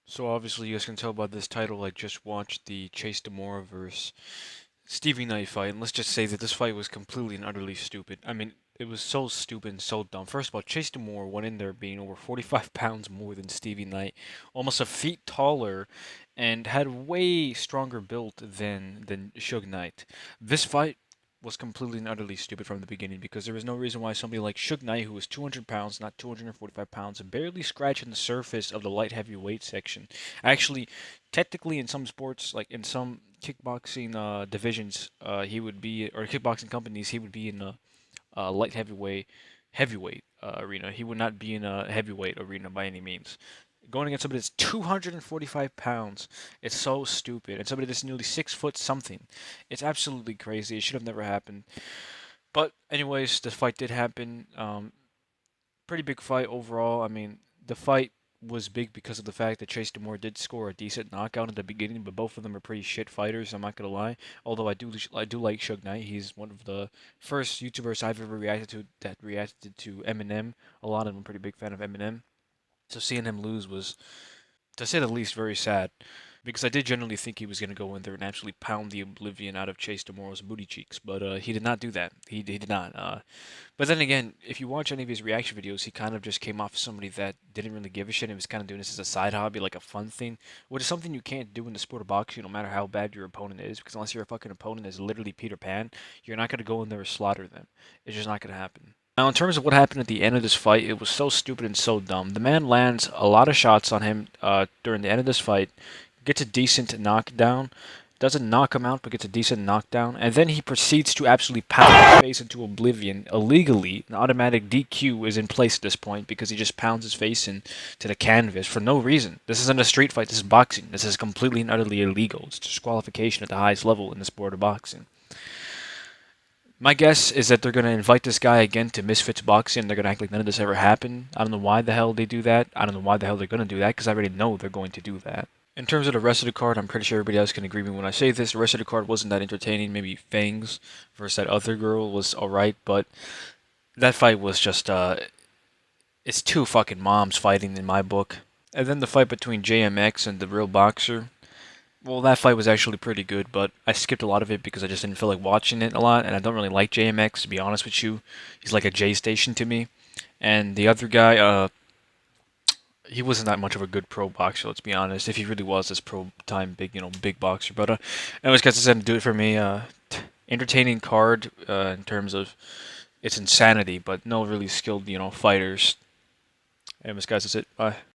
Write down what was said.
So obviously you guys can tell by this title I just watched the Chase Demora versus Stevie Knight fight, and let's just say that this fight was completely and utterly stupid. I mean, it was so stupid and so dumb. First of all, Chase Demora went in there being over 45 pounds more than Stevie Knight, almost a feet taller, and had way stronger build than Suge Knight. This fight was completely and utterly stupid from the beginning because there was no reason why somebody like Suge Knight, who was 200 pounds, not 245 pounds, barely scratching the surface of the light heavyweight section. Actually, technically, in some sports, like in some kickboxing divisions, he would be, or kickboxing companies, he would be in a light heavyweight arena. He would not be in a heavyweight arena by any means. Going against somebody that's 245 pounds, it's so stupid. And somebody that's nearly 6 foot something, it's absolutely crazy. It should have never happened. But anyways, the fight did happen. Pretty big fight overall. I mean, the fight was big because of the fact that Chase Demore did score a decent knockout at the beginning, but both of them are pretty shit fighters. I'm not gonna lie. Although I do like Suge Knight. He's one of the first YouTubers I've ever reacted to that reacted to Eminem a lot, and I'm a pretty big fan of Eminem. So seeing him lose was, to say the least, very sad. Because I did generally think he was going to go in there and actually pound the oblivion out of Chase Demore's booty cheeks, but he did not do that. He did not. But then again, if you watch any of his reaction videos, he kind of just came off as somebody that didn't really give a shit and was kind of doing this as a side hobby, like a fun thing, which is something you can't do in the sport of boxing, no matter how bad your opponent is, because unless your fucking opponent is literally Peter Pan, you're not going to go in there and slaughter them. It's just not going to happen. Now, in terms of what happened at the end of this fight, it was so stupid and so dumb. The man lands a lot of shots on him during the end of this fight, gets a decent knockdown, doesn't knock him out, but gets a decent knockdown, and then he proceeds to absolutely pound his face into oblivion illegally. An automatic DQ is in place at this point because he just pounds his face into the canvas for no reason. This isn't a street fight, this is boxing. This is completely and utterly illegal. It's disqualification at the highest level in the sport of boxing. My guess is that they're going to invite this guy again to Misfits Boxing. They're going to act like none of this ever happened. I don't know why the hell they do that. I don't know why the hell they're going to do that because I already know they're going to do that. In terms of the rest of the card, I'm pretty sure everybody else can agree with me when I say this. The rest of the card wasn't that entertaining. Maybe Fangs versus that other girl was alright, but that fight was just, it's two fucking moms fighting in my book. And then the fight between JMX and the real boxer. Well, that fight was actually pretty good, but I skipped a lot of it because I just didn't feel like watching it a lot, and I don't really like JMX, to be honest with you. He's like a J station to me. And the other guy, he wasn't that much of a good pro boxer, let's be honest. If he really was this pro time big, big boxer. But anyways, guys, that's gonna do it for me. Entertaining card in terms of its insanity, but no really skilled, fighters. Anyways, guys, that's it. Bye.